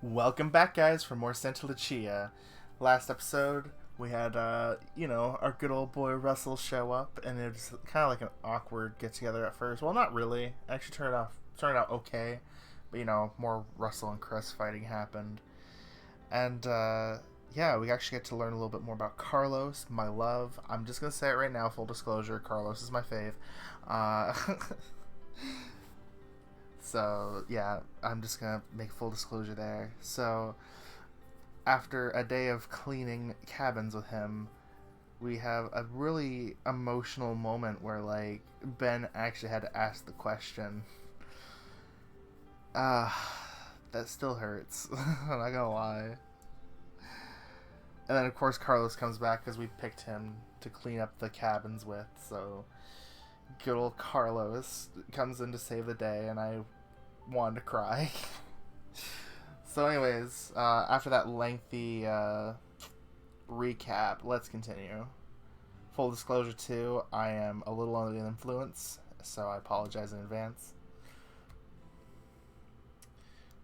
Welcome back, guys, for more Santa Lucia. Last episode, we had, our good old boy Russell show up, and it was kind of like an awkward get together at first. Well, not really. Actually, turned out okay, but more Russell and Chris fighting happened, and yeah, we actually get to learn a little bit more about Carlos, my love. I'm just gonna say it right now, full disclosure. Carlos is my fave. Uh, So yeah, I'm just gonna make full disclosure there. So after a day of cleaning cabins with him, we have a really emotional moment where like Ben actually had to ask the question. That still hurts. I'm not gonna lie. And then of course Carlos comes back because we picked him to clean up the cabins with. So good old Carlos comes in to save the day, and I wanted to cry. So, anyways, after that lengthy recap, let's continue. Full disclosure, too, I am a little under the influence, so I apologize in advance.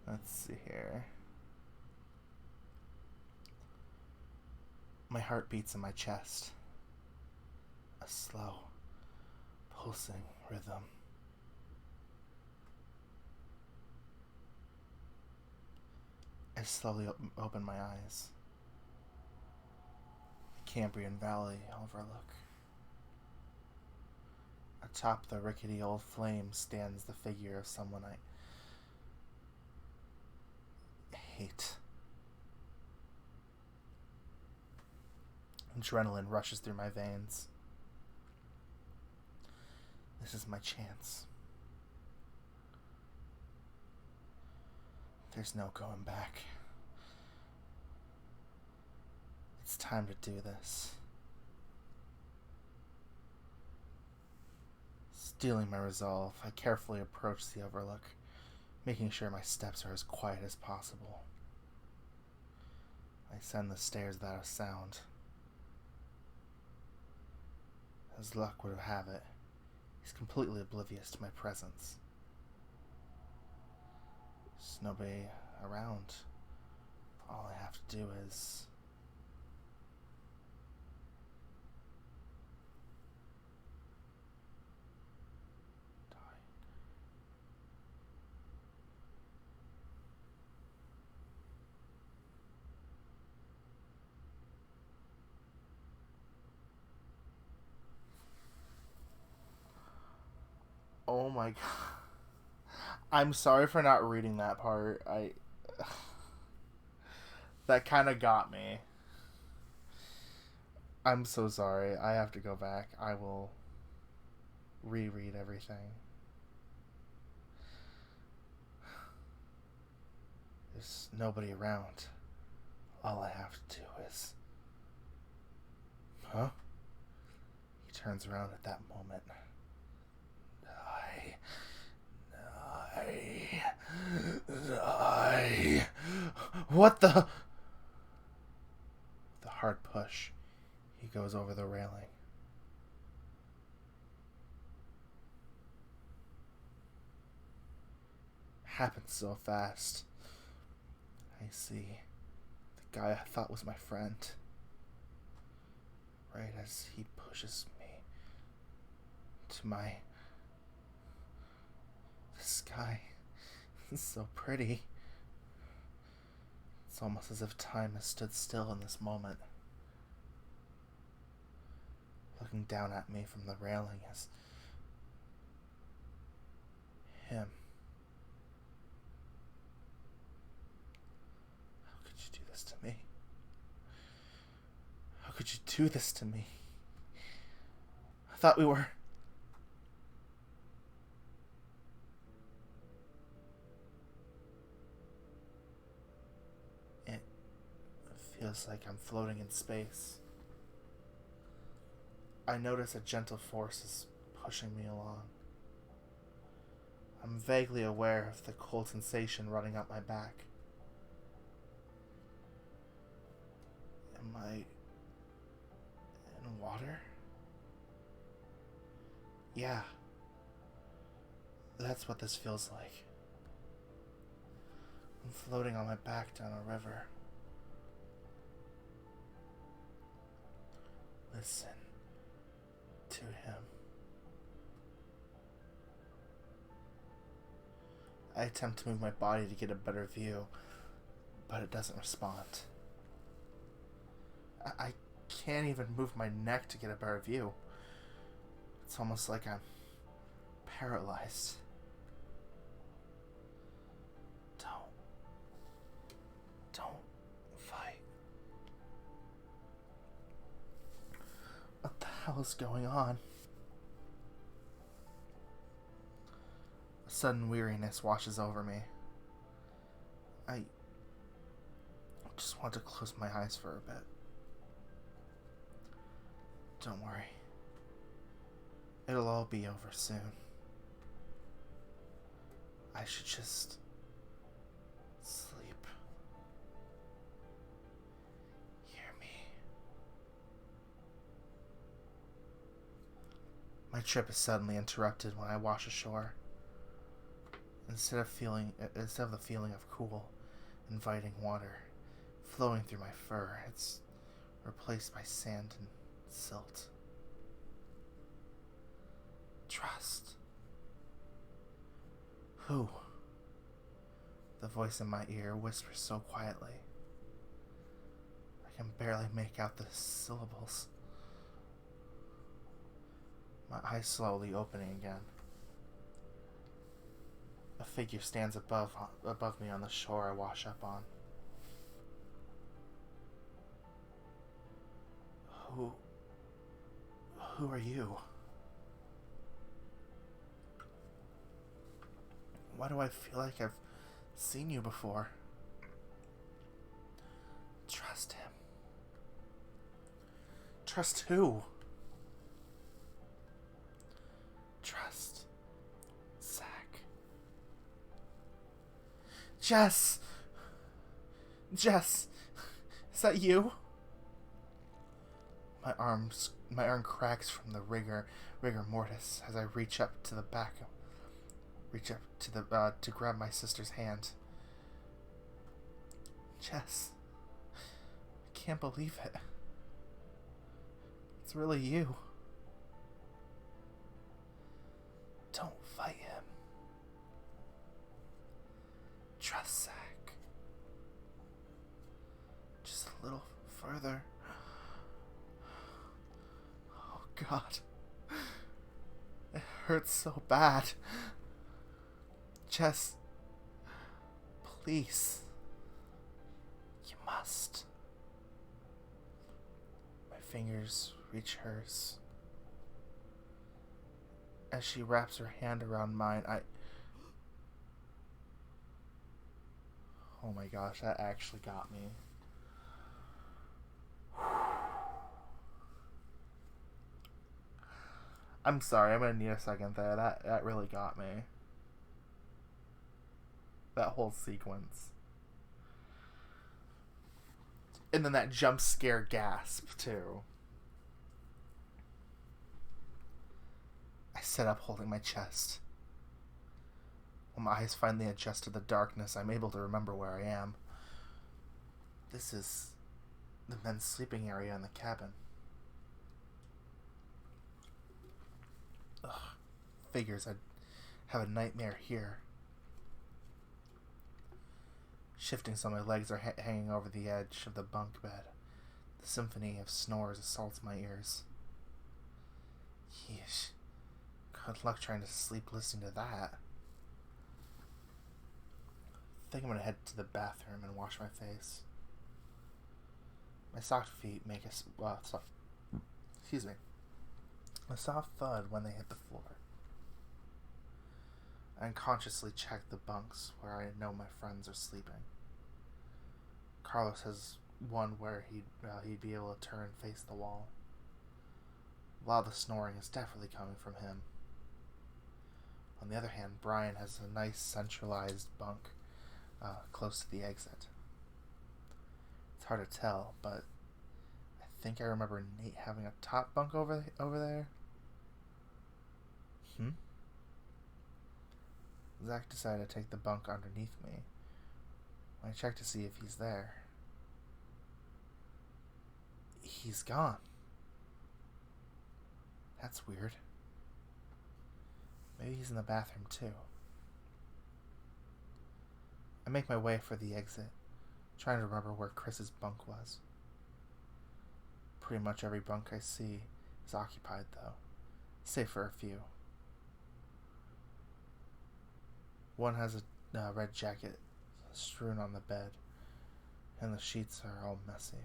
Let's see here. My heart beats in my chest. A slow, pulsing rhythm. I slowly open my eyes. The Cambrian Valley overlook. Atop the rickety old flame stands the figure of someone I hate. Adrenaline rushes through my veins. This is my chance. There's no going back. It's time to do this. Steeling my resolve, I carefully approach the overlook, making sure my steps are as quiet as possible. I ascend the stairs without a sound. As luck would have it, he's completely oblivious to my presence. There's nobody around. All I have to do is die. Oh my god. I'm sorry for not reading that part. That kind of got me. I'm so sorry. I have to go back. I will reread everything. There's nobody around. All I have to do is... Huh? He turns around at that moment. Die. What the... With a hard push, he goes over the railing. Happened so fast. I see the guy I thought was my friend. Right as he pushes me to my... The sky is so pretty. It's almost as if time has stood still in this moment. Looking down at me from the railing is him. How could you do this to me? How could you do this to me? I thought we were... It feels like I'm floating in space. I notice a gentle force is pushing me along. I'm vaguely aware of the cold sensation running up my back. Am I in water? Yeah. That's what this feels like. I'm floating on my back down a river. Listen to him. I attempt to move my body to get a better view, but it doesn't respond. I can't even move my neck to get a better view. It's almost like I'm paralyzed. Don't fight. What the hell is going on? A sudden weariness washes over me. I just want to close my eyes for a bit. Don't worry. It'll all be over soon. I should just sleep. Hear me. My trip is suddenly interrupted when I wash ashore. Instead of the feeling of cool, inviting water flowing through my fur, it's replaced by sand and silt. Trust. Who? The voice in my ear whispers so quietly. I can barely make out the syllables. My eyes slowly opening again. A figure stands above me on the shore I wash up on. Who are you? Why do I feel like I've seen you before? Trust him. Trust who? Trust Zach. Jess! Jess! Is that you? My arm cracks from the rigor mortis as I reach up to to grab my sister's hand. Jess, I can't believe it. It's really you. Don't fight him. Trust Zach. Just a little further. Oh God. It hurts so bad. Jess, please. You must. My fingers reach hers. As she wraps her hand around mine, oh my gosh, that actually got me. I'm sorry, I'm gonna need a second there. That really got me. That whole sequence. And then that jump scare gasp, too. I sit up holding my chest. When my eyes finally adjust to the darkness, I'm able to remember where I am. This is the men's sleeping area in the cabin. Ugh. Figures I'd have a nightmare here. Shifting so my legs are hanging over the edge of the bunk bed. The symphony of snores assaults my ears. Yeesh. Good luck trying to sleep listening to that. I think I'm gonna head to the bathroom and wash my face. My soft feet make a soft thud when they hit the floor. I unconsciously check the bunks where I know my friends are sleeping. Carlos has one where he'd be able to turn and face the wall. A lot of the snoring is definitely coming from him. On the other hand, Brian has a nice centralized bunk close to the exit. It's hard to tell, but I think I remember Nate having a top bunk over there. Zach decided to take the bunk underneath me, When I check to see if he's there, he's gone. That's weird. Maybe he's in the bathroom too. I make my way for the exit, trying to remember where Chris's bunk was. Pretty much every bunk I see is occupied, though, save for a few. One has a red jacket strewn on the bed, and the sheets are all messy.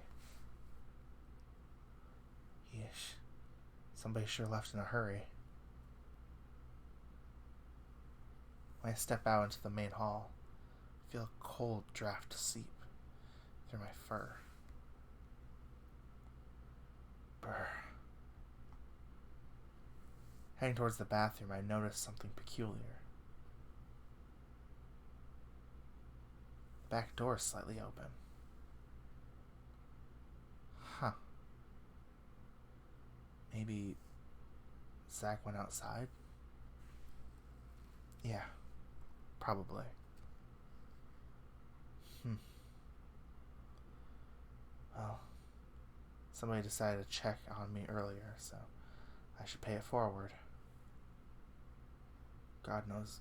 Yeesh. Somebody sure left in a hurry. When I step out into the main hall, I feel a cold draft seep through my fur. Brr. Heading towards the bathroom, I notice something peculiar. The back door is slightly open. Huh. Maybe Zach went outside? Yeah, probably. Well, somebody decided to check on me earlier, so I should pay it forward. God knows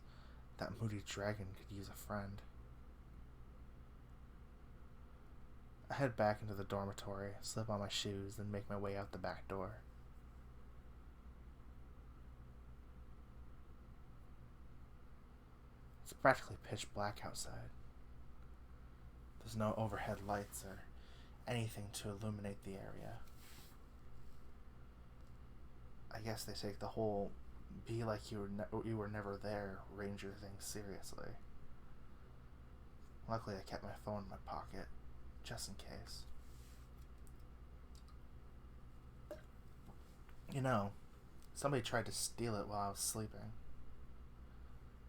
that moody dragon could use a friend. I head back into the dormitory, slip on my shoes, then make my way out the back door. It's practically pitch black outside. There's no overhead lights or anything to illuminate the area. I guess they take the whole be like you were never there ranger thing seriously. Luckily I kept my phone in my pocket, just in case. You know, somebody tried to steal it while I was sleeping.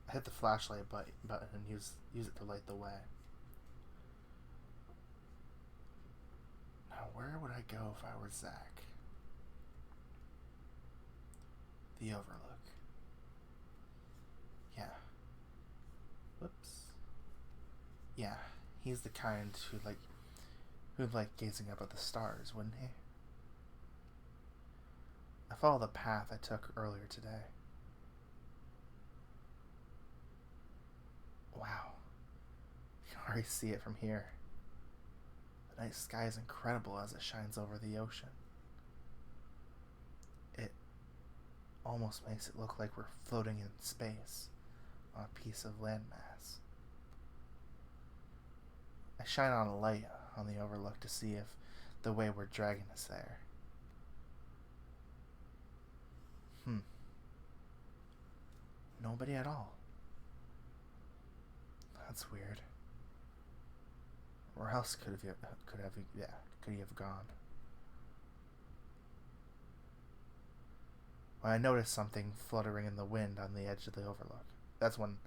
I hit the flashlight button and use it to light the way. Now, where would I go if I were Zach? The Overlook. Yeah. Whoops. Yeah, he's the kind who'd like gazing up at the stars, wouldn't he? I follow the path I took earlier today. Wow. You can already see it from here. The night sky is incredible as it shines over the ocean. It almost makes it look like we're floating in space on a piece of landmass. I shine on a light on the overlook to see if the wayward dragon is there. Nobody at all. That's weird. Where else could he have gone? Well, I noticed something fluttering in the wind on the edge of the overlook. That's when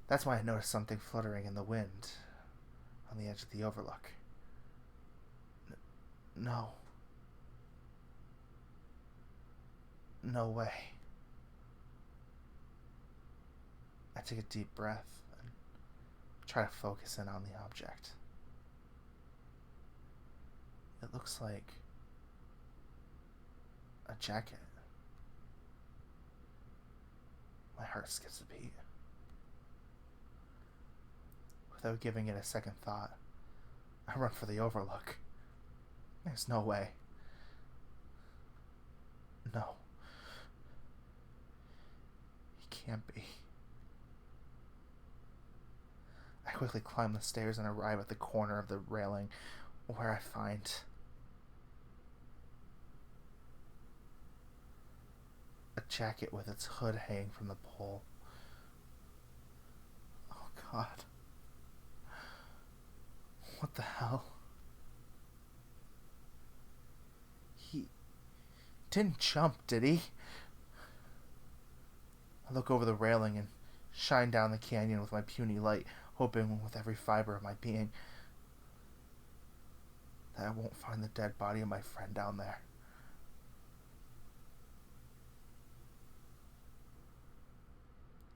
I noticed something fluttering in the wind on the edge of the overlook. No. No way. I take a deep breath and try to focus in on the object. It looks like a jacket. My heart skips a beat. Without giving it a second thought, I run for the overlook. There's no way. No. He can't be. I quickly climb the stairs and arrive at the corner of the railing where I find a jacket with its hood hanging from the pole. Oh God. What the hell? He didn't jump, did he? I look over the railing and shine down the canyon with my puny light, hoping with every fiber of my being that I won't find the dead body of my friend down there.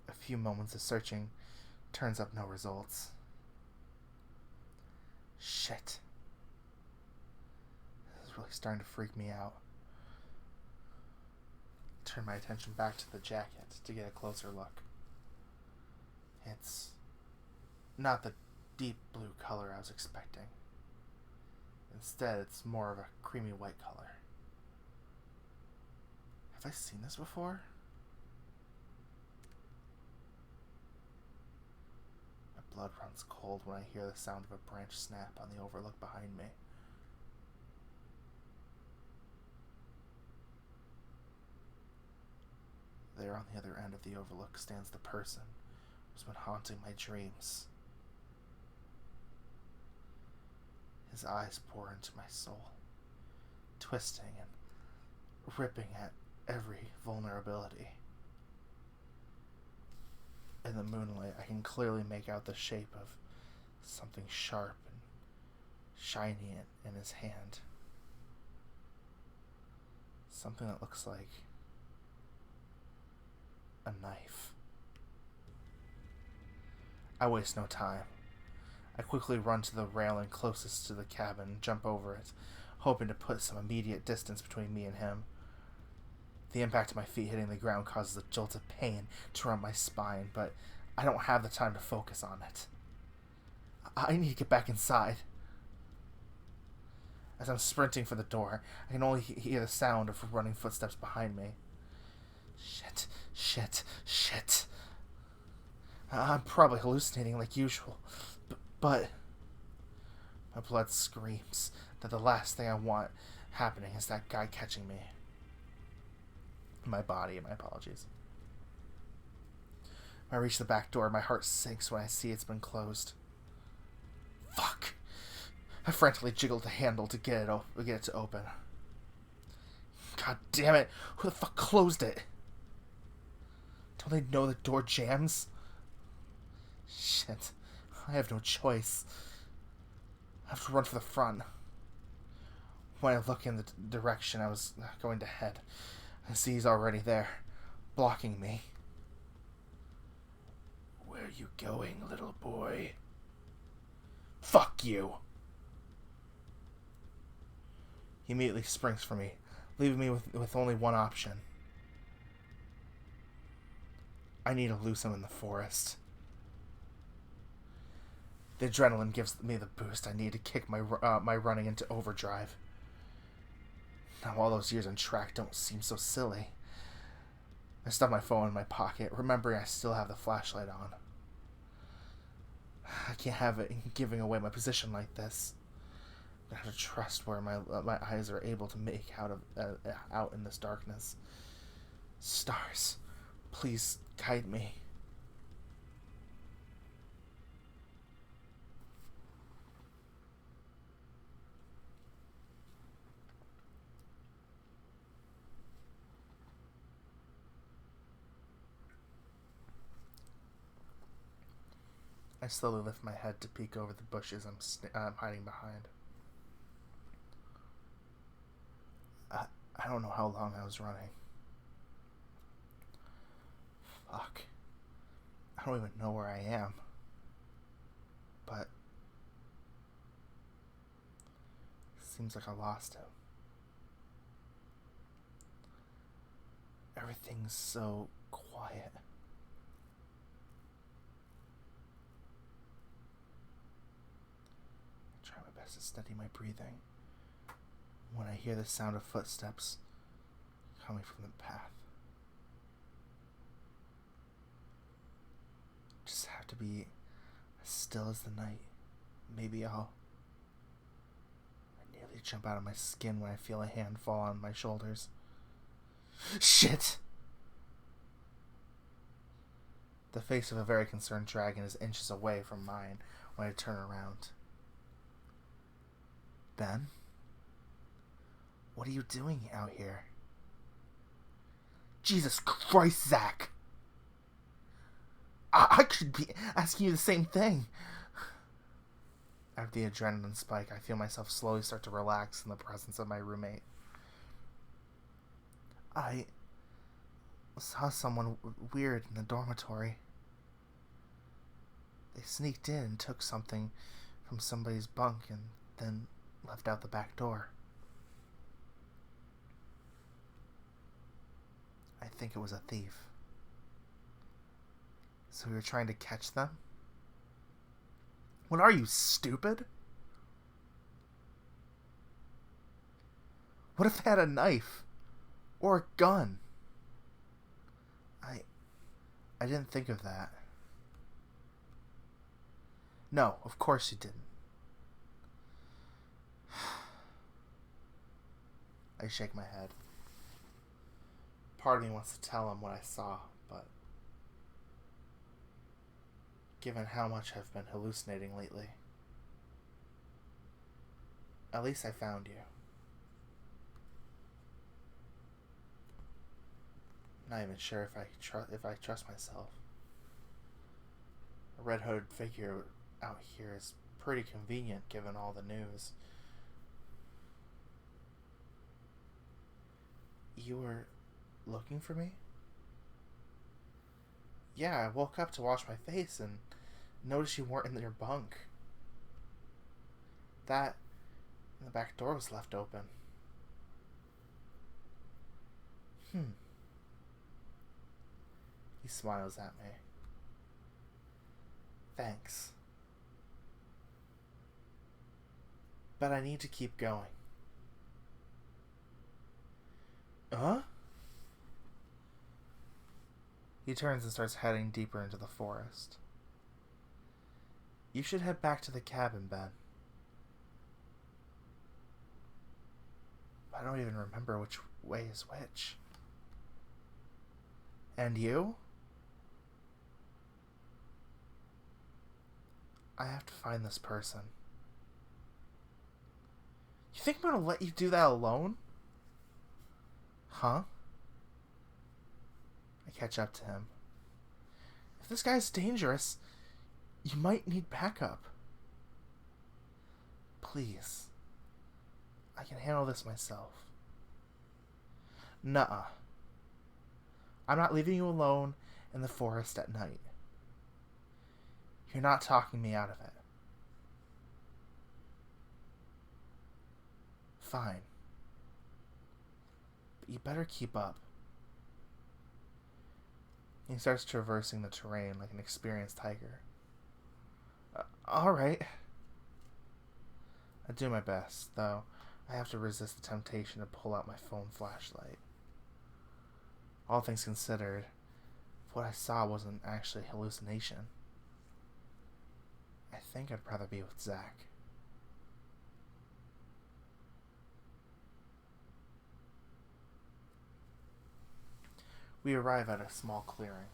A few moments of searching Turns up no results. Shit. This is really starting to freak me out. Turn my attention back to the jacket to get a closer look. It's not the deep blue color I was expecting. Instead, it's more of a creamy white color. Have I seen this before? My blood runs cold when I hear the sound of a branch snap on the overlook behind me. There on the other end of the overlook stands the person who's been haunting my dreams. His eyes pour into my soul, twisting and ripping at every vulnerability. In the moonlight, I can clearly make out the shape of something sharp and shiny in his hand. Something that looks like a knife. I waste no time. I quickly run to the railing closest to the cabin and jump over it, hoping to put some immediate distance between me and him. The impact of my feet hitting the ground causes a jolt of pain to run my spine, but I don't have the time to focus on it. I need to get back inside. As I'm sprinting for the door, I can only hear the sound of running footsteps behind me. Shit. I'm probably hallucinating like usual, but my blood screams that the last thing I want happening is that guy catching me. My apologies. When I reach the back door, my heart sinks when I see it's been closed. Fuck! I frantically jiggled the handle to get it to open. God damn it! Who the fuck closed it? Don't they know the door jams? Shit. I have no choice. I have to run for the front. When I look in the direction I was going to head, I see he's already there, blocking me. Where are you going, little boy? Fuck you! He immediately springs for me, leaving me with only one option. I need to lose him in the forest. The adrenaline gives me the boost I need to kick my running into overdrive. Now all those years on track don't seem so silly. I stuff my phone in my pocket, remembering I still have the flashlight on. I can't have it giving away my position like this. I have to trust where my eyes are able to make out in this darkness. Stars, please guide me. I slowly lift my head to peek over the bushes I'm hiding behind. I don't know how long I was running. Fuck. I don't even know where I am. But seems like I lost him. Everything's so quiet. I try my best to steady my breathing when I hear the sound of footsteps coming from the path. Just have to be as still as the night. Maybe I nearly jump out of my skin when I feel a hand fall on my shoulders. Shit! The face of a very concerned dragon is inches away from mine when I turn around. Ben? What are you doing out here? Jesus Christ, Zach! I could be asking you the same thing. After the adrenaline spike, I feel myself slowly start to relax in the presence of my roommate. I saw someone weird in the dormitory. They sneaked in and took something from somebody's bunk and then left out the back door. I think it was a thief. So we were trying to catch them? What are you, stupid? What if they had a knife? Or a gun? I didn't think of that. No, of course you didn't. I shake my head. Part of me wants to tell him what I saw, but given how much I've been hallucinating lately, at least I found you. Not even sure if I trust myself. A red-hooded figure out here is pretty convenient given all the news. You were looking for me? Yeah, I woke up to wash my face and noticed you weren't in your bunk. The back door was left open. He smiles at me. Thanks. But I need to keep going. Huh? He turns and starts heading deeper into the forest. You should head back to the cabin, Ben. I don't even remember which way is which. And you? I have to find this person. You think I'm gonna let you do that alone? Huh? I catch up to him. If this guy's dangerous, you might need backup. Please. I can handle this myself. Nuh-uh. I'm not leaving you alone in the forest at night. You're not talking me out of it. Fine. But you better keep up. He starts traversing the terrain like an experienced hiker. Alright. I do my best, though I have to resist the temptation to pull out my phone flashlight. All things considered, what I saw wasn't actually a hallucination. I think I'd rather be with Zach. We arrive at a small clearing.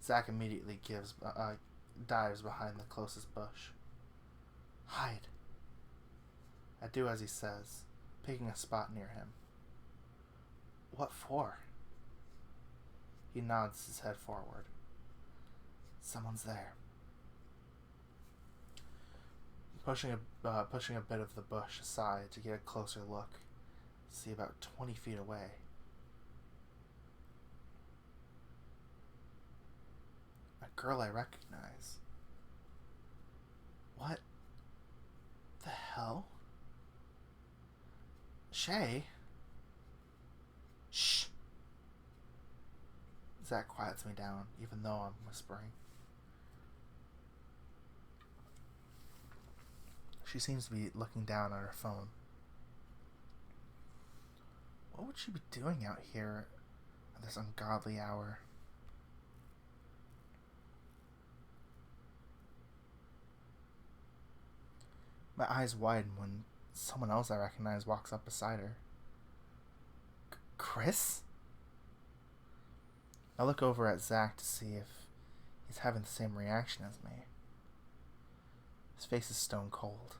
Zach immediately dives behind the closest bush. Hide. I do as he says, picking a spot near him. What for? He nods his head forward. Someone's there. Pushing a bit of the bush aside to get a closer look. See about 20 feet away. A girl I recognize. What the hell? Shay? Shh. Zach quiets me down, even though I'm whispering. She seems to be looking down at her phone. What would she be doing out here at this ungodly hour? My eyes widen when someone else I recognize walks up beside her. Chris? I look over at Zach to see if he's having the same reaction as me. His face is stone cold,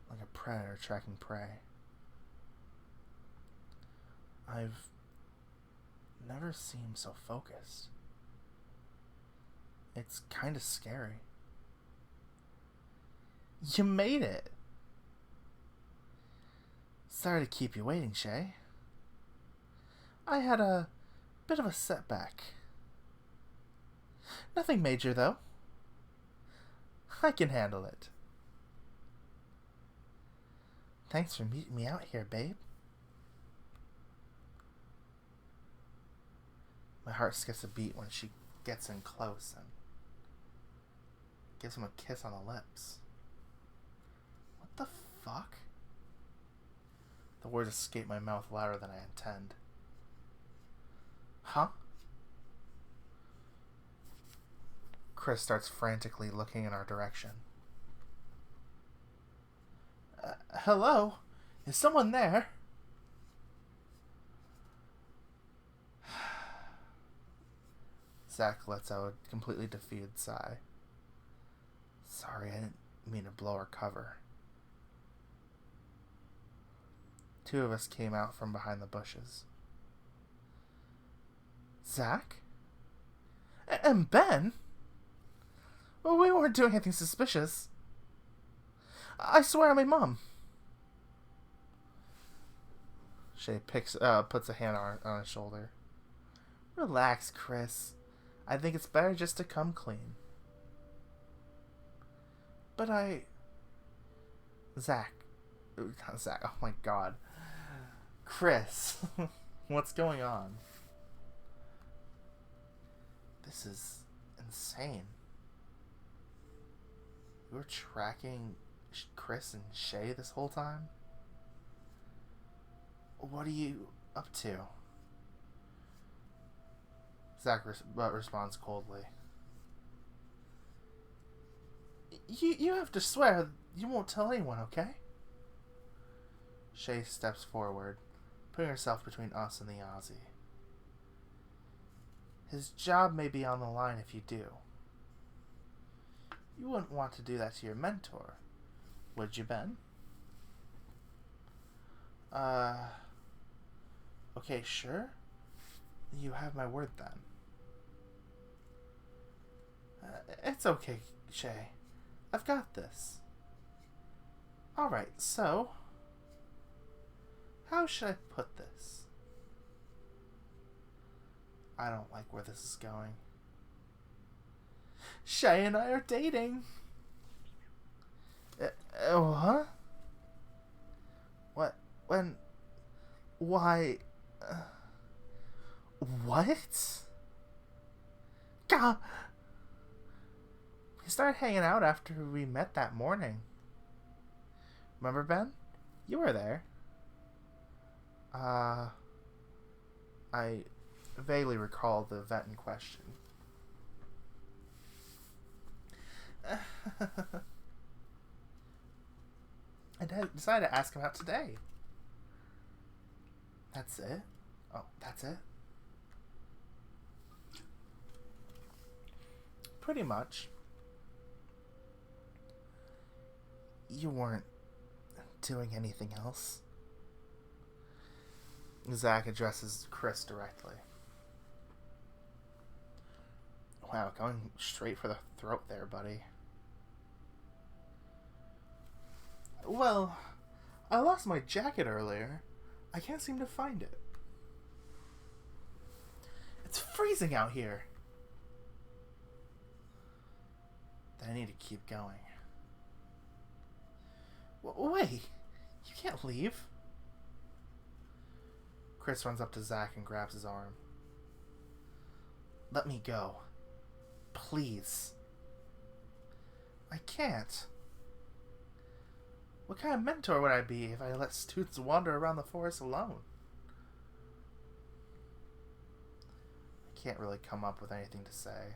like a predator tracking prey. I've never seen him so focused. It's kind of scary. You made it! Sorry to keep you waiting, Shay. I had a bit of a setback. Nothing major, though. I can handle it. Thanks for meeting me out here, babe. My heart skips a beat when she gets in close and gives him a kiss on the lips. What the fuck? The words escape my mouth louder than I intend. Huh? Chris starts frantically looking in our direction. Hello? Is someone there? Zach lets out a completely defeated sigh. Sorry, I didn't mean to blow her cover. Two of us came out from behind the bushes. Zach? And Ben? Well, we weren't doing anything suspicious. I swear on my mom. Shay puts a hand on his shoulder. Relax, Chris. I think it's better just to come clean. But Zach. Not Zach. Oh my god. Chris. What's going on? This is insane. You were tracking Chris and Shay this whole time? What are you up to? Zach responds coldly. You have to swear you won't tell anyone, okay? Shay steps forward, putting herself between us and the Aussie. His job may be on the line if you do. You wouldn't want to do that to your mentor, would you, Ben? Okay, sure. You have my word then. It's okay, Shay. I've got this. Alright, so... how should I put this? I don't like where this is going. Shay and I are dating. What? What? When? Why? What? God. We started hanging out after we met that morning. Remember, Ben? You were there. I vaguely recall the event in question. I decided to ask him out today. That's it? Oh, that's it? Pretty much. You weren't doing anything else? Zach addresses Chris directly. Wow, going straight for the throat there, buddy. Well, I lost my jacket earlier. I can't seem to find it. It's freezing out here. Then I need to keep going. Wait, you can't leave. Chris runs up to Zach and grabs his arm. Let me go. Please. I can't. What kind of mentor would I be if I let students wander around the forest alone? I can't really come up with anything to say.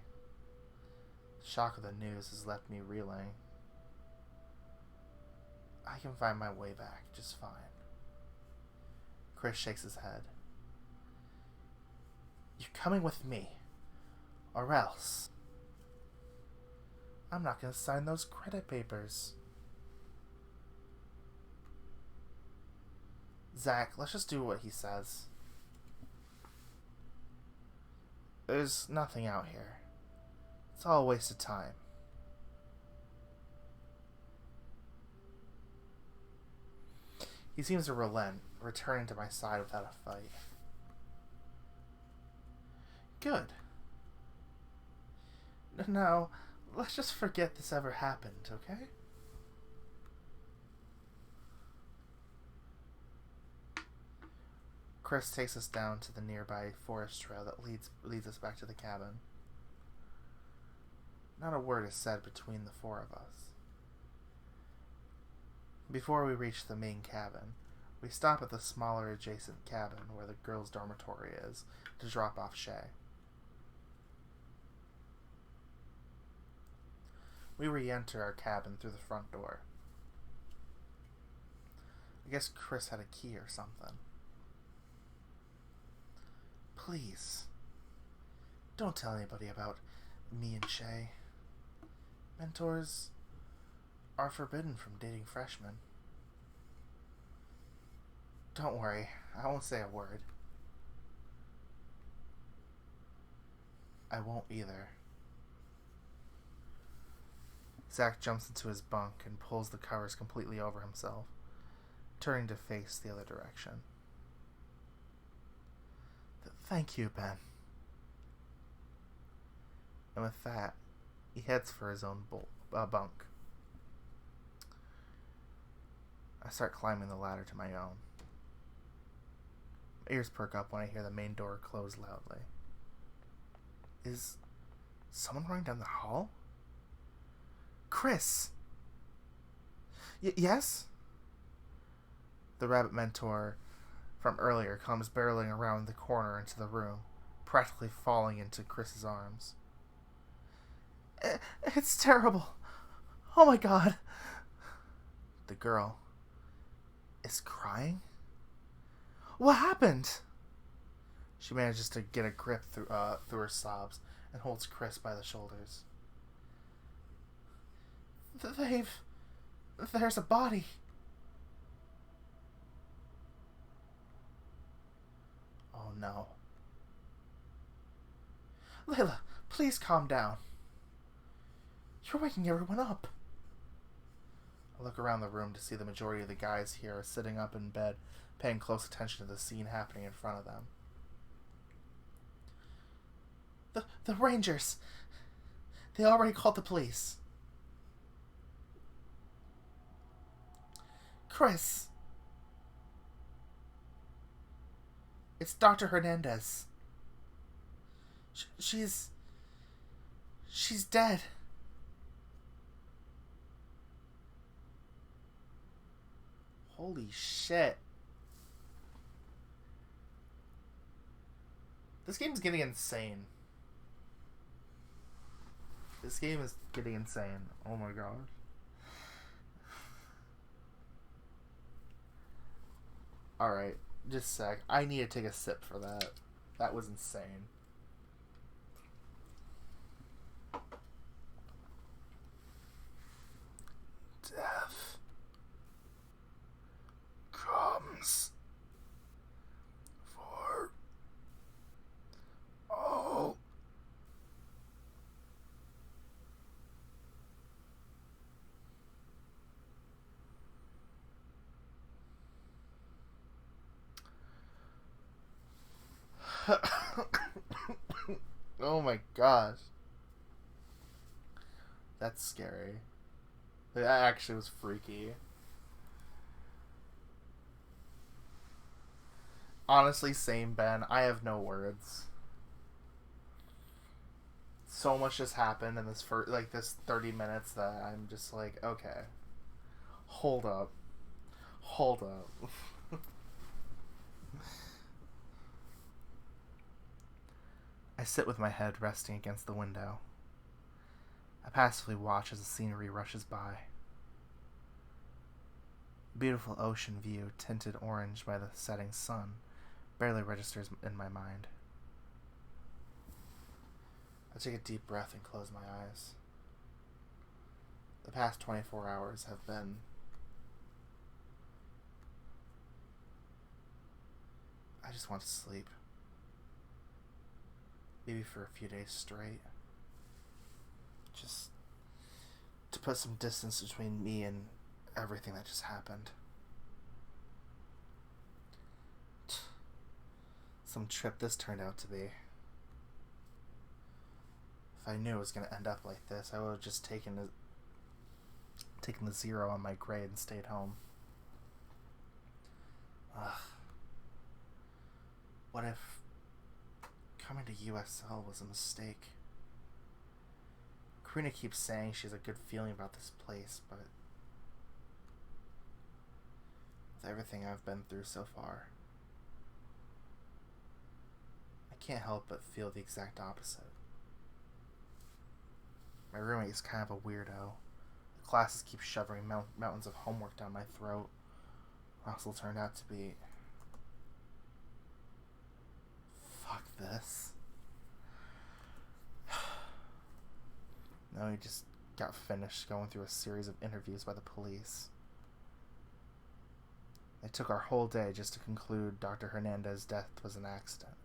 The shock of the news has left me reeling. I can find my way back just fine. Chris shakes his head. You're coming with me. Or else. I'm not going to sign those credit papers. Zach, let's just do what he says. There's nothing out here. It's all a waste of time. He seems to relent, returning to my side without a fight. Good. Now, let's just forget this ever happened, okay? Chris takes us down to the nearby forest trail that leads us back to the cabin. Not a word is said between the four of us. Before we reach the main cabin, we stop at the smaller adjacent cabin where the girls' dormitory is to drop off Shay. We re-enter our cabin through the front door. I guess Chris had a key or something. Please, don't tell anybody about me and Shay. Mentors are forbidden from dating freshmen. Don't worry, I won't say a word. I won't either. Zach jumps into his bunk and pulls the covers completely over himself, turning to face the other direction. Thank you, Ben. And with that, he heads for his own bunk. I start climbing the ladder to my own. My ears perk up when I hear the main door close loudly. Is someone running down the hall? Chris! Yes? The rabbit mentor from earlier comes barreling around the corner into the room, practically falling into Chris's arms. It's terrible. Oh my god. The girl is crying? What happened? She manages to get a grip through her sobs and holds Chris by the shoulders. There's a body. Oh no. Layla, please calm down. You're waking everyone up. I look around the room to see the majority of the guys here are sitting up in bed, paying close attention to the scene happening in front of them. The Rangers. They already called the police. Chris. It's Dr. Hernandez. She's dead. Holy shit. This game's getting insane. This game is getting insane. Oh my god. Alright, just a sec. I need to take a sip for that. That was insane. Death comes for all. Oh my gosh. That's scary. That actually was freaky. Honestly, same, Ben. I have no words. So much just happened in this this 30 minutes that I'm just like, okay. Hold up. Hold up. I sit with my head resting against the window. I passively watch as the scenery rushes by. The beautiful ocean view, tinted orange by the setting sun, barely registers in my mind. I take a deep breath and close my eyes. The past 24 hours have been I just want to sleep. Maybe for a few days straight. Just to put some distance between me and everything that just happened. Some trip this turned out to be. If I knew it was going to end up like this, I would have just taken the 0 on my grade and stayed home. Ugh. What if coming to USL was a mistake? Karina keeps saying she has a good feeling about this place, but with everything I've been through so far, I can't help but feel the exact opposite. My roommate is kind of a weirdo. The classes keep shoving mountains of homework down my throat. Russell turned out to be... Fuck this. No, he just got finished going through a series of interviews by the police. They took our whole day just to conclude Dr. Hernandez's death was an accident.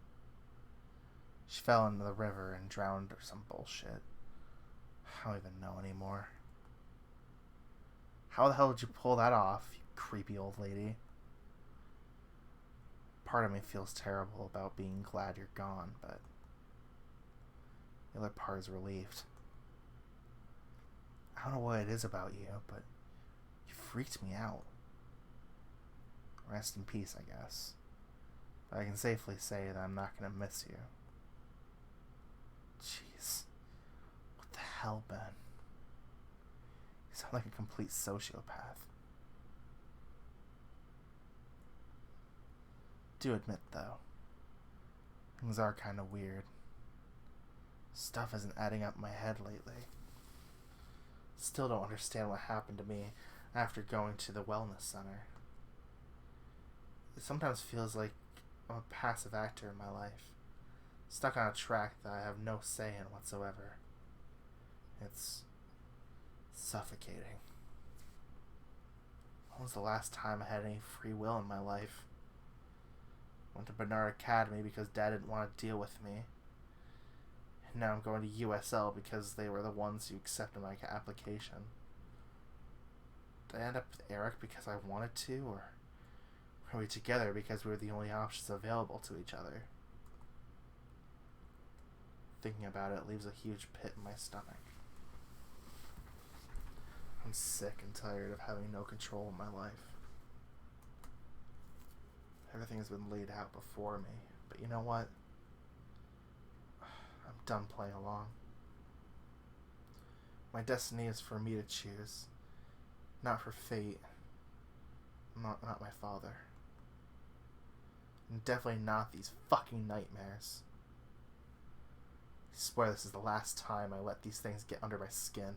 She fell into the river and drowned or some bullshit. I don't even know anymore. How the hell did you pull that off, you creepy old lady? Part of me feels terrible about being glad you're gone, but the other part is relieved. I don't know what it is about you, but you freaked me out. Rest in peace, I guess. But I can safely say that I'm not going to miss you. Jeez. What the hell, Ben? You sound like a complete sociopath. Do admit, though, things are kind of weird. Stuff isn't adding up in my head lately. Still don't understand what happened to me after going to the wellness center. It sometimes feels like I'm a passive actor in my life, stuck on a track that I have no say in whatsoever. It's suffocating. When was the last time I had any free will in my life? Went to Bernard Academy because Dad didn't want to deal with me. And now I'm going to USL because they were the ones who accepted my application. Did I end up with Eric because I wanted to, or were we together because we were the only options available to each other? Thinking about it leaves a huge pit in my stomach. I'm sick and tired of having no control in my life. Everything has been laid out before me, but you know what? I'm done playing along. My destiny is for me to choose, not for fate, not my father. And definitely not these fucking nightmares. I swear this is the last time I let these things get under my skin.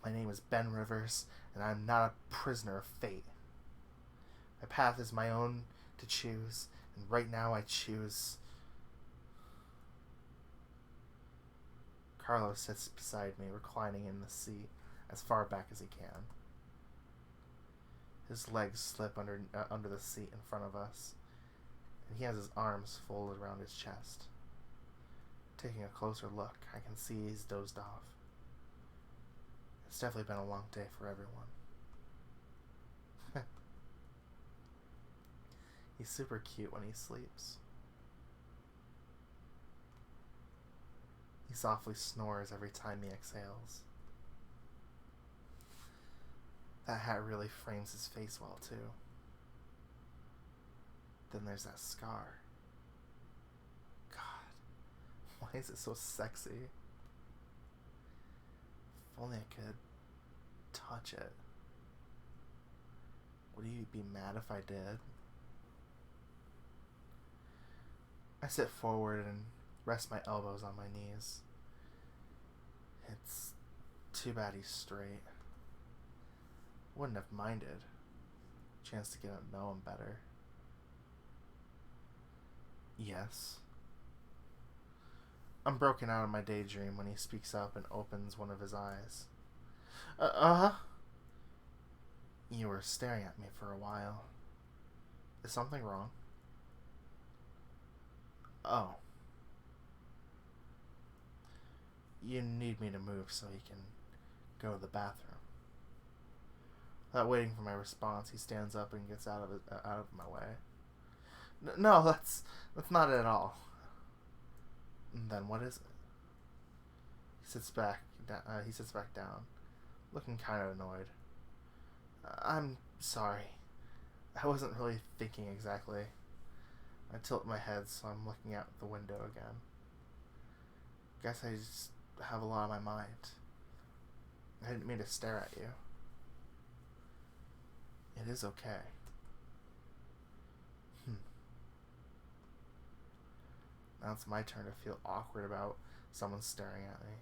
My name is Ben Rivers, and I'm not a prisoner of fate. My path is my own to choose, and right now I choose... Carlos sits beside me, reclining in the seat as far back as he can. His legs slip under the seat in front of us, and he has his arms folded around his chest. Taking a closer look, I can see he's dozed off. It's definitely been a long day for everyone. He's super cute when he sleeps. He softly snores every time he exhales. That hat really frames his face well, too. Then there's that scar. God, why is it so sexy? If only I could touch it. Would you be mad if I did? I sit forward and rest my elbows on my knees. It's too bad he's straight. Wouldn't have minded. Chance to get to know him better. Yes. I'm broken out of my daydream when he speaks up and opens one of his eyes. Uh-huh. You were staring at me for a while. Is something wrong? Oh. You need me to move so he can go to the bathroom. Without waiting for my response, he stands up and gets out of my way. No, that's not it at all. Then what is it? He sits back down, looking kind of annoyed. I'm sorry. I wasn't really thinking exactly. I tilt my head so I'm looking out the window again. Guess I just have a lot on my mind. I didn't mean to stare at you. It is okay. Now it's my turn to feel awkward about someone staring at me.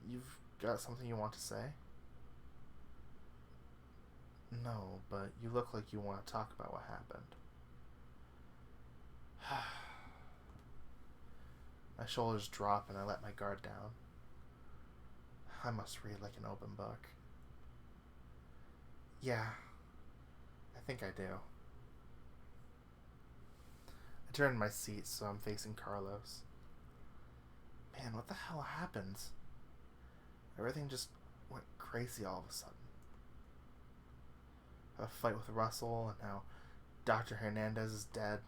You've got something you want to say? No, but you look like you want to talk about what happened. My shoulders drop and I let my guard down. I must read like an open book. Yeah, I think I do. I turn in my seat so I'm facing Carlos. Man, what the hell happened? Everything just went crazy all of a sudden. A fight with Russell, and now Dr. Hernandez is dead.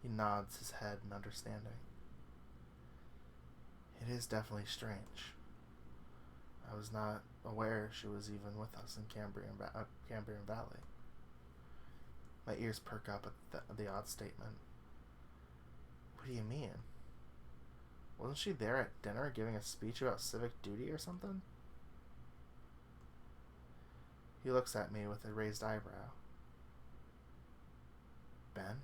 He nods his head in understanding. It is definitely strange. I was not aware she was even with us in Cambrian Valley. My ears perk up at the odd statement. What do you mean? Wasn't she there at dinner giving a speech about civic duty or something? He looks at me with a raised eyebrow. Ben?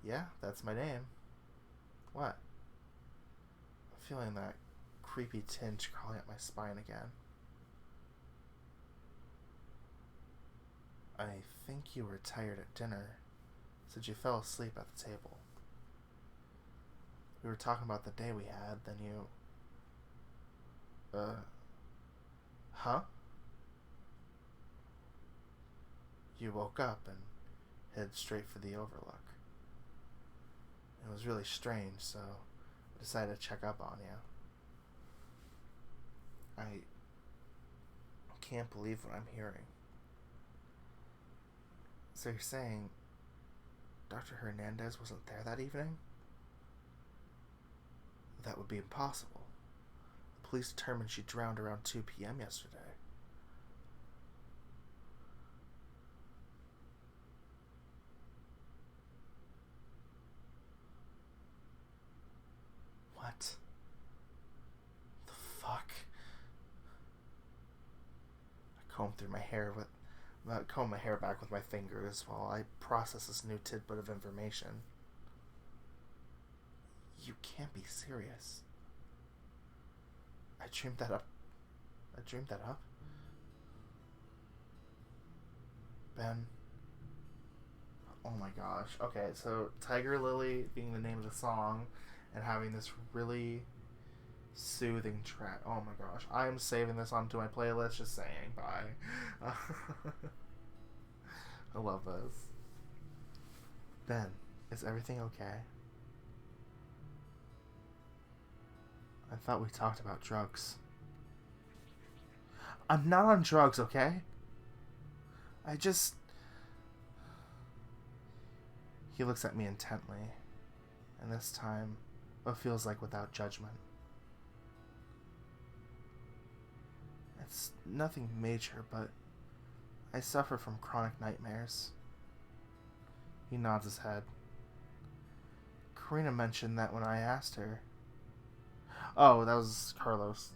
Yeah, that's my name. What? I'm feeling that creepy tinge crawling up my spine again. I think you were tired at dinner, since you fell asleep at the table. We were talking about the day we had, then you... Huh? You woke up and headed straight for the overlook. It was really strange, so I decided to check up on you. I can't believe what I'm hearing. So you're saying Dr. Hernandez wasn't there that evening? That would be impossible. The police determined she drowned around 2 p.m. yesterday. What? The fuck? I comb my hair back with my fingers while I process this new tidbit of information. You can't be serious. I dreamed that up. Ben. Oh my gosh. Okay, so Tiger Lily being the name of the song and having this really soothing track. Oh my gosh. I am saving this onto my playlist, just saying. Bye. I love this. Ben, is everything okay? I thought we talked about drugs. I'm not on drugs, okay? He looks at me intently, and this time, what feels like without judgment. It's nothing major, but I suffer from chronic nightmares. He nods his head. Karina mentioned that when I asked her... Oh, that was Carlos.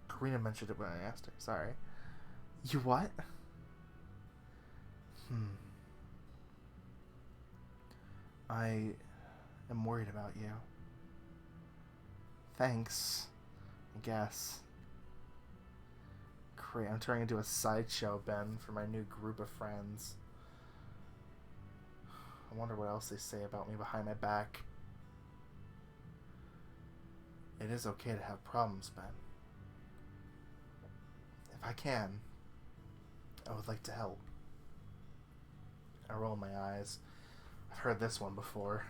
Karina mentioned it when I asked her. Sorry. You what? I am worried about you. Thanks, I guess. Great, I'm turning into a sideshow, Ben, for my new group of friends. I wonder what else they say about me behind my back. It is okay to have problems, Ben. If I can, I would like to help. I roll my eyes. I've heard this one before.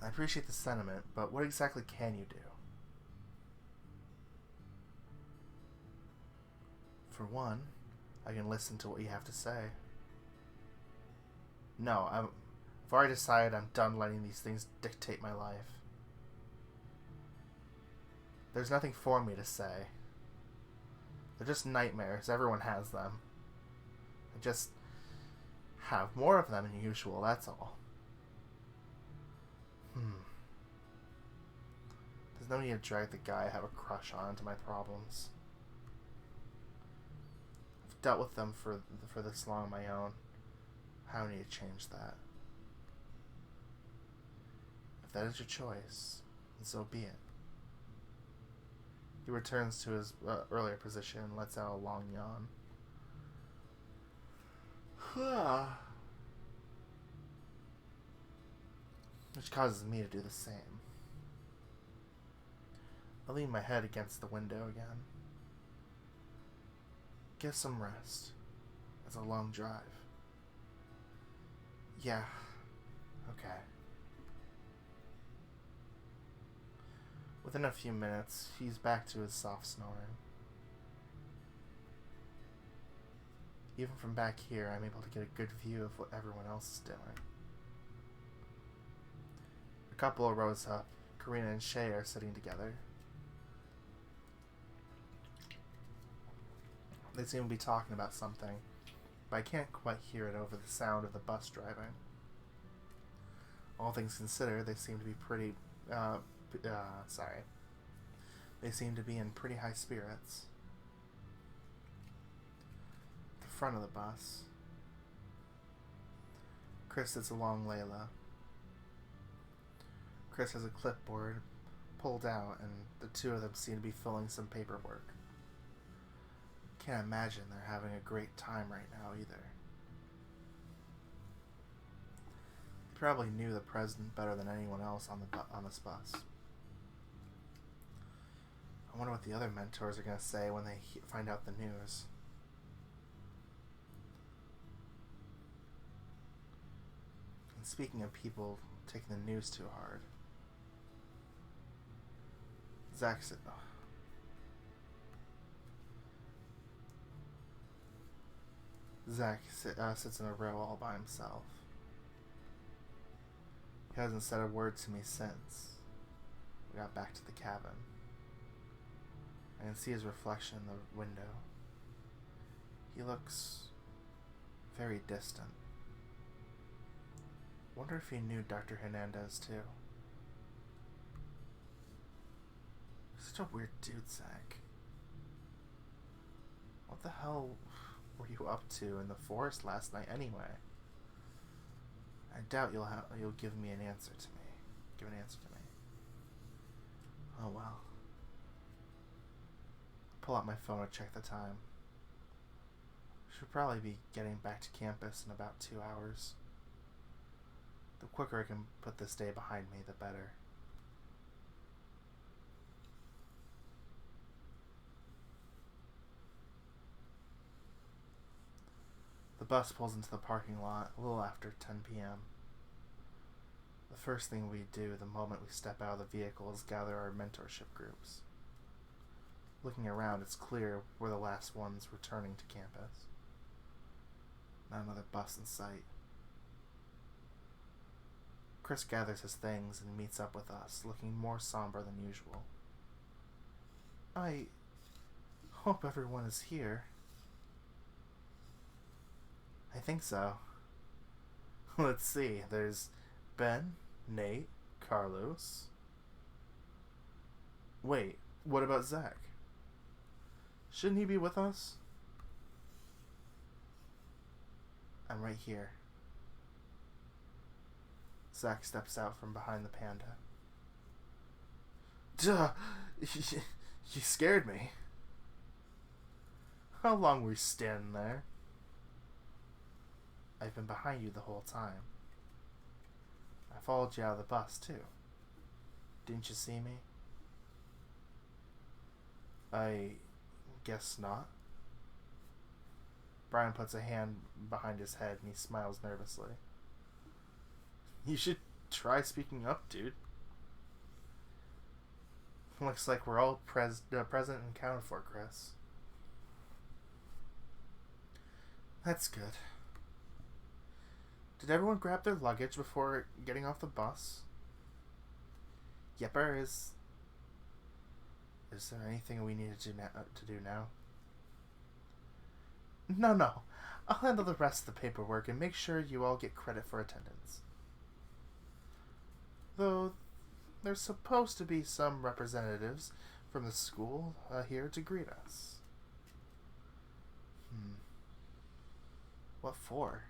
I appreciate the sentiment, but what exactly can you do? For one, I can listen to what you have to say. No, I I've already decided I'm done letting these things dictate my life. There's nothing for me to say. They're just nightmares. Everyone has them. I just have more of them than usual, that's all. There's no need to drag the guy I have a crush on into my problems. I've dealt with them for this long on my own. I don't need to change that. If that is your choice, then so be it. He returns to his earlier position and lets out a long yawn. Which causes me to do the same. I lean my head against the window again. Get some rest. It's a long drive. Yeah. Okay. Within a few minutes, he's back to his soft snoring. Even from back here, I'm able to get a good view of what everyone else is doing. A couple of rows up, Karina and Shay are sitting together. They seem to be talking about something, but I can't quite hear it over the sound of the bus driving. All things considered, they seem to be pretty, They seem to be in pretty high spirits. At the front of the bus, Chris sits along Layla. Chris has a clipboard pulled out, and the two of them seem to be filling some paperwork. Can't imagine they're having a great time right now either. They probably knew the president better than anyone else on this bus. I wonder what the other mentors are going to say when they find out the news. And speaking of people taking the news too hard, Zach sits in a row all by himself. He hasn't said a word to me since we got back to the cabin. I can see his reflection in the window. He looks very distant. Wonder if he knew Dr. Hernandez too. Such a weird dude, Zach. What the hell were you up to in the forest last night anyway? I doubt you'll give me an answer to me. Give an answer to me. Oh well. Pull out my phone to check the time. Should probably be getting back to campus in about 2 hours. The quicker I can put this day behind me, the better. The bus pulls into the parking lot a little after 10 p.m. The first thing we do the moment we step out of the vehicle is gather our mentorship groups. Looking around, it's clear we're the last ones returning to campus. Not another bus in sight. Chris gathers his things and meets up with us, looking more somber than usual. I hope everyone is here. I think so. Let's see, there's Ben, Nate, Carlos. Wait, what about Zach? Shouldn't he be with us? I'm right here. Zach steps out from behind the panda. Duh! You scared me. How long were you standing there? I've been behind you the whole time. I followed you out of the bus, too. Didn't you see me? I guess not. Brian puts a hand behind his head and he smiles nervously. You should try speaking up, dude. Looks like we're all present and accounted for, Chris. That's good. Did everyone grab their luggage before getting off the bus? Yepper, is there anything we need to do now? No, no. I'll handle the rest of the paperwork and make sure you all get credit for attendance. Though there's supposed to be some representatives from the school here to greet us. What for?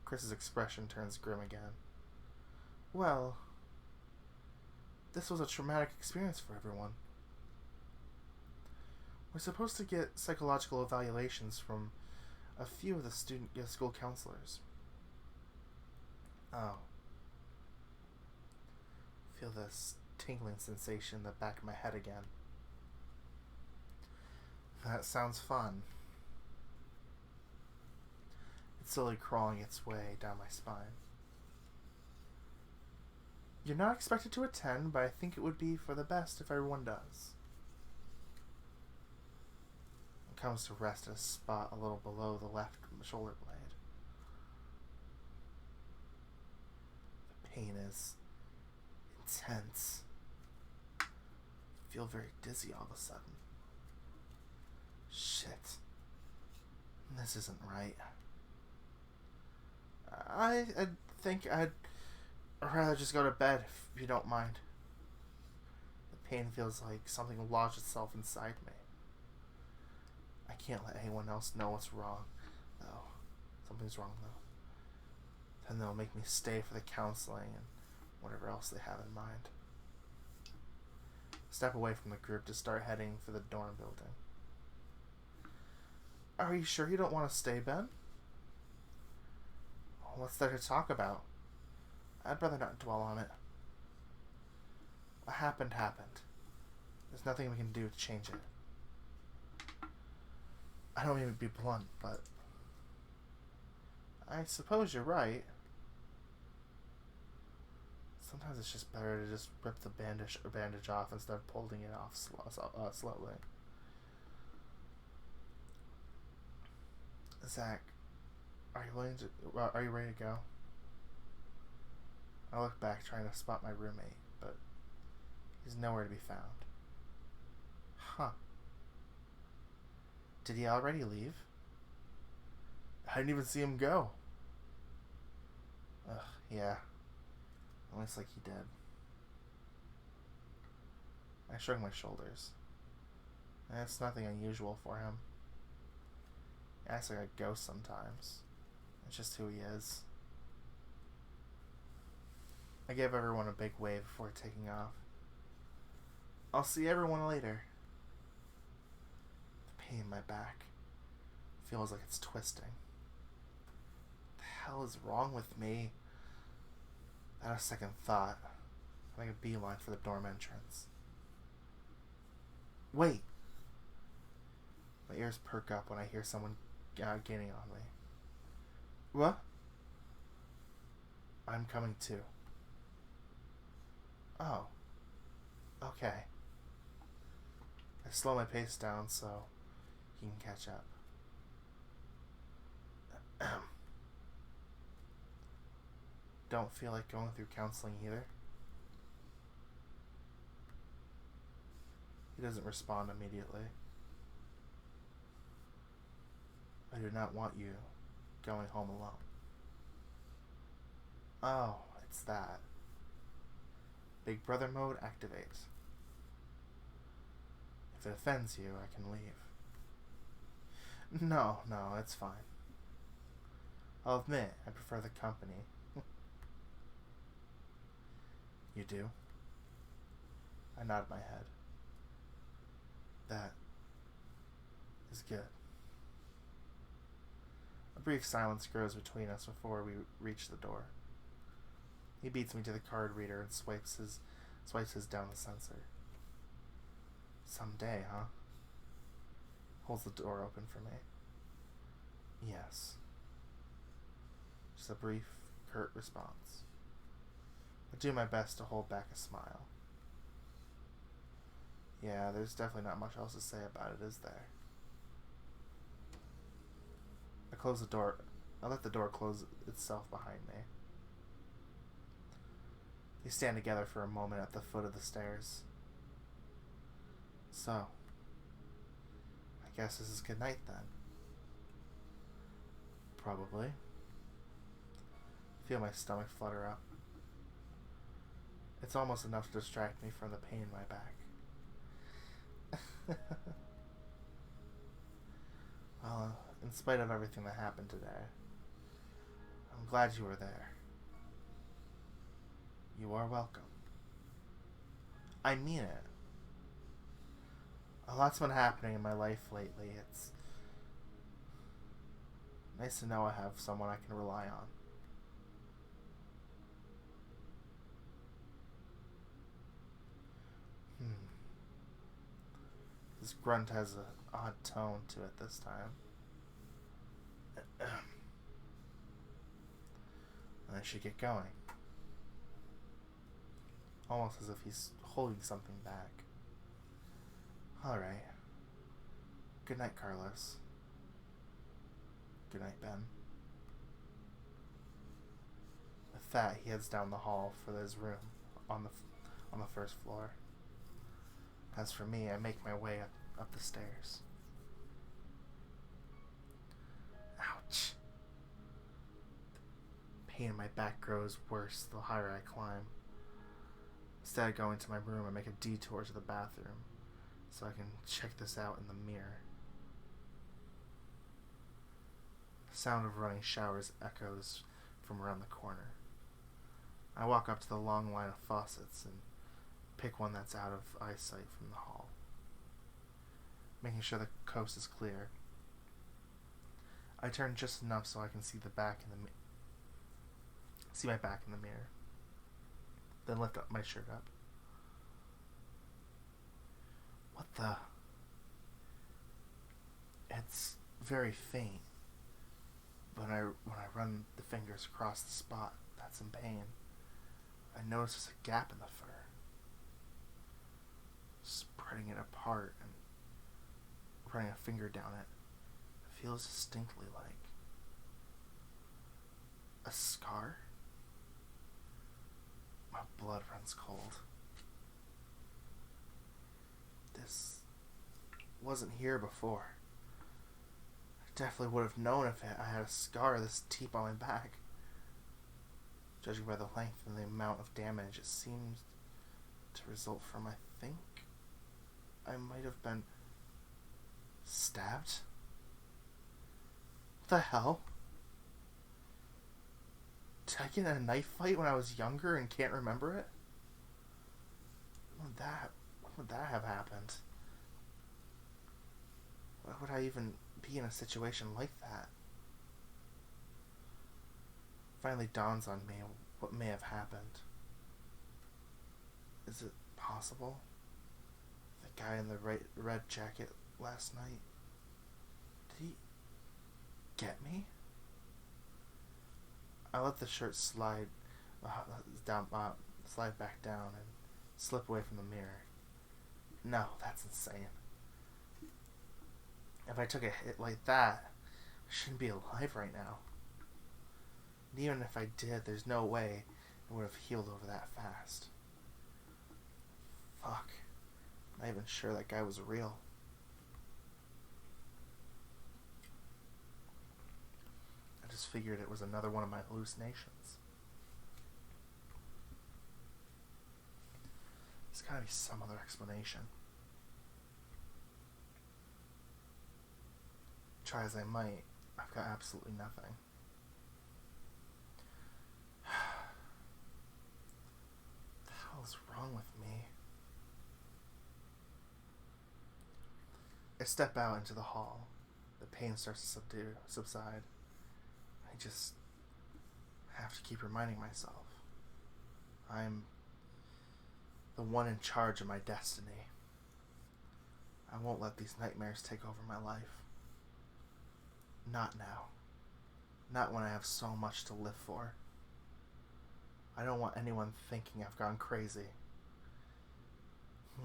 Chris's expression turns grim again. Well, this was a traumatic experience for everyone. We're supposed to get psychological evaluations from a few of the school counselors. Oh. Feel this tingling sensation in the back of my head again. That sounds fun. It's slowly crawling its way down my spine. You're not expected to attend, but I think it would be for the best if everyone does. It comes to rest at a spot a little below the left shoulder blade. The pain is intense. I feel very dizzy all of a sudden. Shit. This isn't right. I think I'd rather just go to bed if you don't mind. The pain feels like something lodged itself inside me. I can't let anyone else know what's wrong, though. Something's wrong, though. Then they'll make me stay for the counseling and whatever else they have in mind. Step away from the group to start heading for the dorm building. Are you sure you don't want to stay, Ben? What's there to talk about? I'd rather not dwell on it. What happened happened. There's nothing we can do to change it. I don't mean to be blunt, but I suppose you're right. Sometimes it's just better to just rip the bandage off instead of pulling it off slowly. Zach, are you ready to go? I look back trying to spot my roommate, but he's nowhere to be found. Huh. Did he already leave? I didn't even see him go. Ugh, yeah. It looks like he did. I shrug my shoulders. That's nothing unusual for him. He acts like a ghost sometimes. It's just who he is. I give everyone a big wave before taking off. I'll see everyone later. The pain in my back feels like it's twisting. What the hell is wrong with me? Without a second thought, I make a beeline for the dorm entrance. Wait! My ears perk up when I hear someone gaining on me. What? I'm coming too. Oh. Okay. I slow my pace down so he can catch up. Don't feel like going through counseling either. He doesn't respond immediately. I do not want you going home alone. Oh, it's that. Big Brother mode activates. If it offends you, I can leave. No, it's fine. I'll admit, I prefer the company. You do? I nod my head. That is good. A brief silence grows between us before we reach the door. He beats me to the card reader and swipes his down the sensor. Someday, huh? Holds the door open for me. Yes. Just a brief, curt response. I do my best to hold back a smile. Yeah, there's definitely not much else to say about it, is there? I close the door I let the door close itself behind me. We stand together for a moment at the foot of the stairs. So, I guess this is good night then. Probably. Feel my stomach flutter up. It's almost enough to distract me from the pain in my back. Well, in spite of everything that happened today, I'm glad you were there. You are welcome. I mean it. A lot's been happening in my life lately. It's nice to know I have someone I can rely on. This grunt has an odd tone to it this time. And I should get going. Almost as if he's holding something back. Alright. Good night, Carlos. Good night, Ben. With that, he heads down the hall for his room on the first floor. As for me, I make my way up the stairs. Ouch. The pain in my back grows worse the higher I climb. Instead of going to my room, I make a detour to the bathroom so I can check this out in the mirror. The sound of running showers echoes from around the corner. I walk up to the long line of faucets and pick one that's out of eyesight from the hall, making sure the coast is clear. I turn just enough so I can see my back in the mirror. Then lift up my shirt up. What the? It's very faint, but when I run the fingers across the spot that's in pain, I notice there's a gap in the fur. Spreading it apart and running a finger down it, it feels distinctly like a scar. My blood runs cold. This wasn't here before. I definitely would have known if I had a scar this deep on my back. Judging by the length and the amount of damage it seems to result from, I think I might have been stabbed. What the hell? Did I get in a knife fight when I was younger and can't remember it? When would that have happened? Why would I even be in a situation like that? Finally dawns on me what may have happened. Is it possible? The guy in the red jacket last night, did he get me? I let the shirt slide back down and slip away from the mirror. No, that's insane. If I took a hit like that, I shouldn't be alive right now. And even if I did, there's no way it would have healed over that fast. Fuck. I'm not even sure that guy was real. I just figured it was another one of my hallucinations. There's gotta be some other explanation. Try as I might, I've got absolutely nothing. What the hell's wrong with me? I step out into the hall. The pain starts to subside. I just have to keep reminding myself. I'm the one in charge of my destiny. I won't let these nightmares take over my life. Not now. Not when I have so much to live for. I don't want anyone thinking I've gone crazy.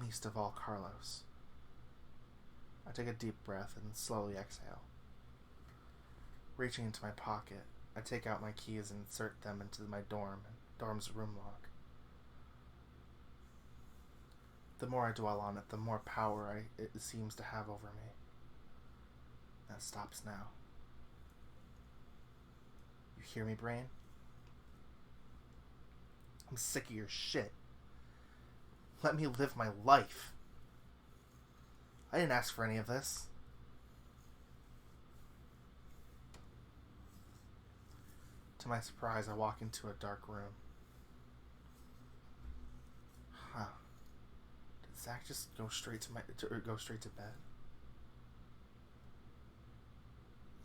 Least of all Carlos. I take a deep breath and slowly exhale. Reaching into my pocket, I take out my keys and insert them into my dorm's room lock. The more I dwell on it, the more power it seems to have over me. That stops now. You hear me, brain? I'm sick of your shit. Let me live my life. I didn't ask for any of this. To my surprise, I walk into a dark room. Huh. Did Zach just go straight to bed?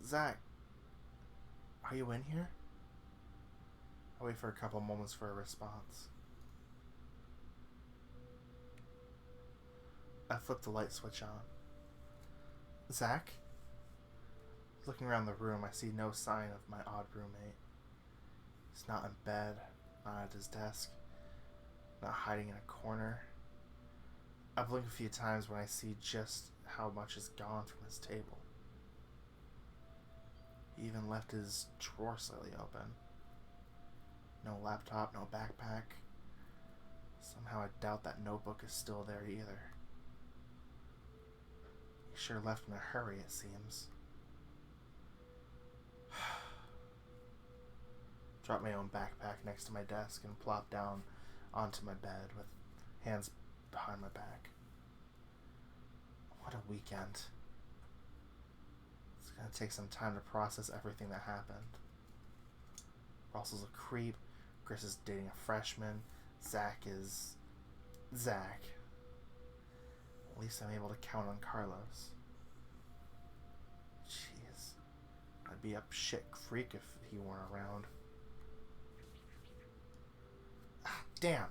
Zach, are you in here? I wait for a couple moments for a response. I flip the light switch on. Zach? Looking around the room, I see no sign of my odd roommate. He's not in bed, not at his desk, not hiding in a corner. I blink a few times when I see just how much is gone from his table. He even left his drawer slightly open. No laptop, no backpack. Somehow I doubt that notebook is still there either. He sure left in a hurry, it seems. Drop my own backpack next to my desk and plop down onto my bed with hands behind my back. What a weekend. It's gonna take some time to process everything that happened. Russell's a creep, Chris is dating a freshman, Zach is... Zach. At least I'm able to count on Carlos. Jeez. I'd be up shit creek if he weren't around. Damn.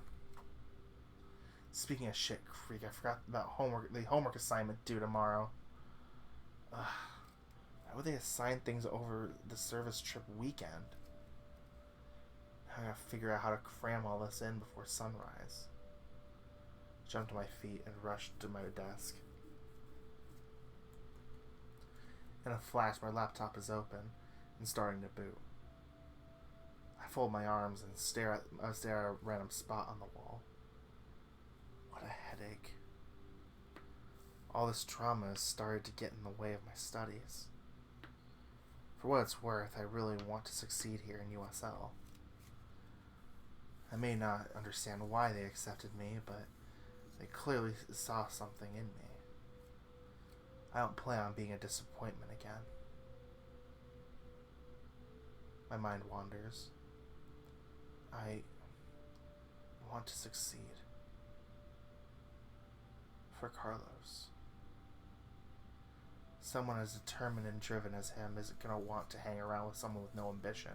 Speaking of shit creek, I forgot about the homework assignment due tomorrow. Why would they assign things over the service trip weekend? I gotta figure out how to cram all this in before sunrise. Jump to my feet and rush to my desk. In a flash, my laptop is open and starting to boot. I fold my arms and stare at a random spot on the wall. What a headache. All this trauma has started to get in the way of my studies. For what it's worth, I really want to succeed here in USL. I may not understand why they accepted me, but they clearly saw something in me. I don't plan on being a disappointment again. My mind wanders. I want to succeed. For Carlos. Someone as determined and driven as him isn't going to want to hang around with someone with no ambition.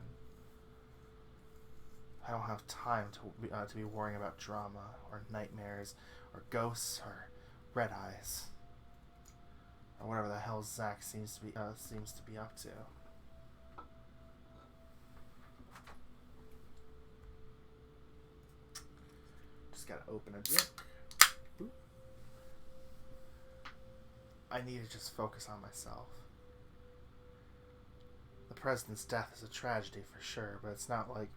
I don't have time to be worrying about drama, or nightmares, or ghosts, or red eyes. Or whatever the hell Zach seems to be up to. Just gotta open a drink. Ooh. I need to just focus on myself. The president's death is a tragedy for sure, but it's not like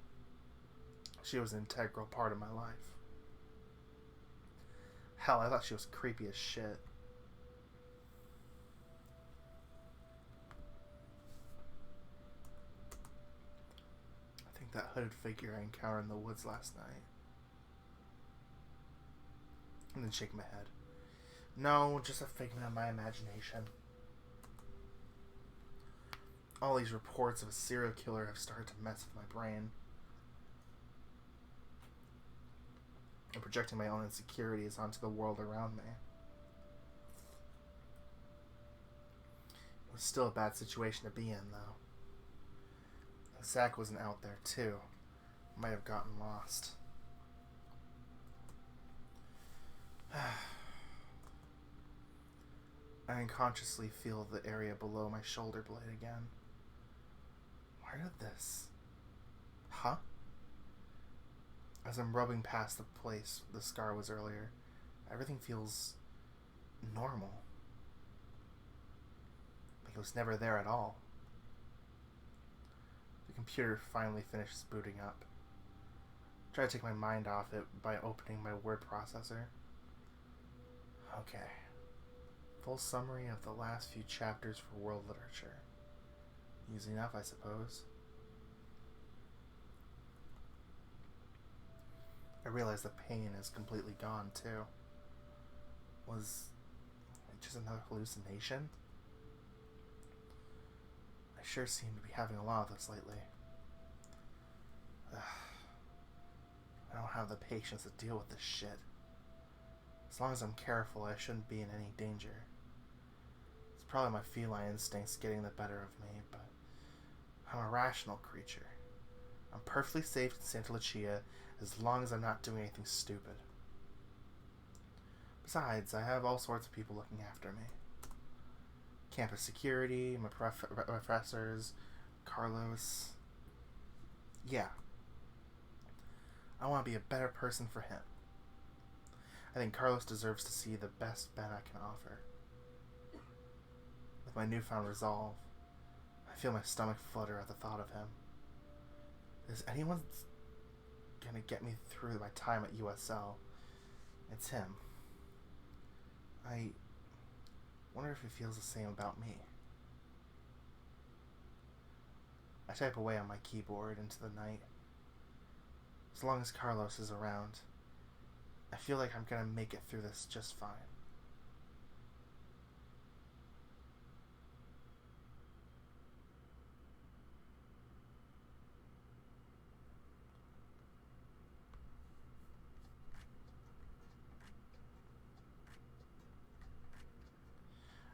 she was an integral part of my life. Hell, I thought she was creepy as shit. I think that hooded figure I encountered in the woods last night. And then shake my head. No, just a figment of my imagination. All these reports of a serial killer have started to mess with my brain. I'm projecting my own insecurities onto the world around me. It was still a bad situation to be in, though. If Zach wasn't out there, too, I might have gotten lost. I unconsciously feel the area below my shoulder blade again. Where did this? Huh? As I'm rubbing past the place the scar was earlier, everything feels normal. Like it was never there at all. The computer finally finishes booting up. Try to take my mind off it by opening my word processor. Okay. Full summary of the last few chapters for world literature. Easy enough, I suppose. I realize the pain is completely gone, too. Was it just another hallucination? I sure seem to be having a lot of this lately. I don't have the patience to deal with this shit. As long as I'm careful, I shouldn't be in any danger. It's probably my feline instincts getting the better of me, but I'm a rational creature. I'm perfectly safe in Santa Lucia as long as I'm not doing anything stupid. Besides, I have all sorts of people looking after me. Campus security, my professors, Carlos. Yeah. I want to be a better person for him. I think Carlos deserves to see the best Ben I can offer. With my newfound resolve, I feel my stomach flutter at the thought of him. Is anyone gonna get me through my time at USL? It's him. I wonder if he feels the same about me. I type away on my keyboard into the night. As long as Carlos is around, I feel like I'm gonna make it through this just fine.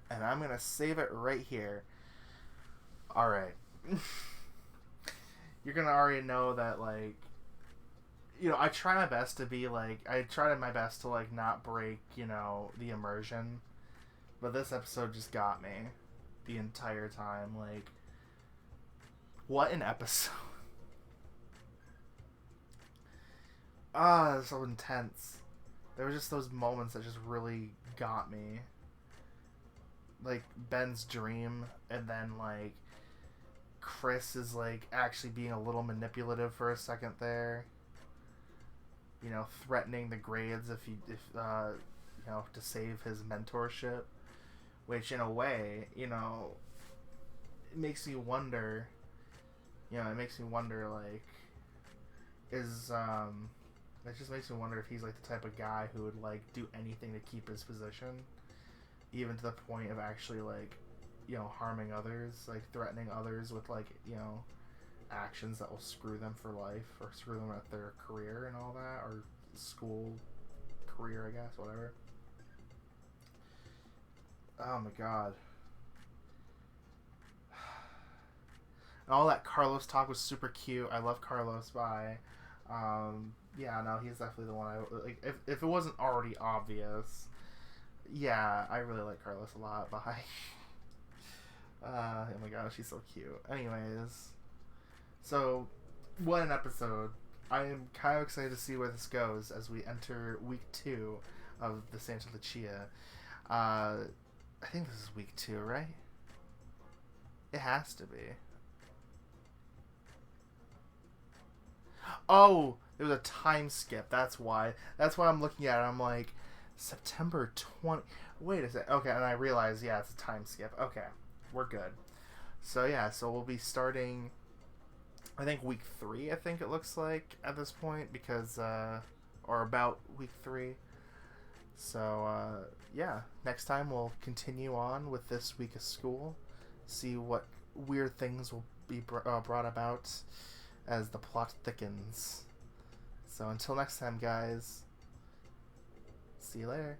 And I'm gonna save it right here. Alright. You're gonna already know that, like, you know, I try my best to be, like, I try my best to, like, not break, you know, the immersion. But this episode just got me the entire time. Like, what an episode. It's so intense. There were just those moments that just really got me. Like, Ben's dream, and then, like, Chris is, like, actually being a little manipulative for a second there. You know, threatening the grades if you know, to save his mentorship. Which, in a way, you know, it makes me wonder, like, it just makes me wonder if he's, like, the type of guy who would, like, do anything to keep his position. Even to the point of actually, like, you know, harming others, like, threatening others with, like, you know, actions that will screw them for life, or screw them at their career and all that, or school career, I guess, whatever. Oh my god. And all that Carlos talk was super cute. I love Carlos. Bye. Yeah, no, he's definitely the one I like. If it wasn't already obvious, yeah, I really like Carlos a lot. Bye. Oh my gosh, she's so cute. Anyways, so what an episode. I am kind of excited to see where this goes as we enter week 2 of the Santa Lucia. I think this is week 2, right? It has to be. Oh, there was a time skip. That's why. That's why I'm looking at it. I'm like, September 20. Wait a sec. Okay, and I realize, yeah, it's a time skip. Okay, we're good. So, yeah, so we'll be starting, I think, week 3, I think it looks like, at this point, because, or about week 3. So, yeah, next time we'll continue on with this week of school, see what weird things will be brought about as the plot thickens. So until next time, guys, see you later.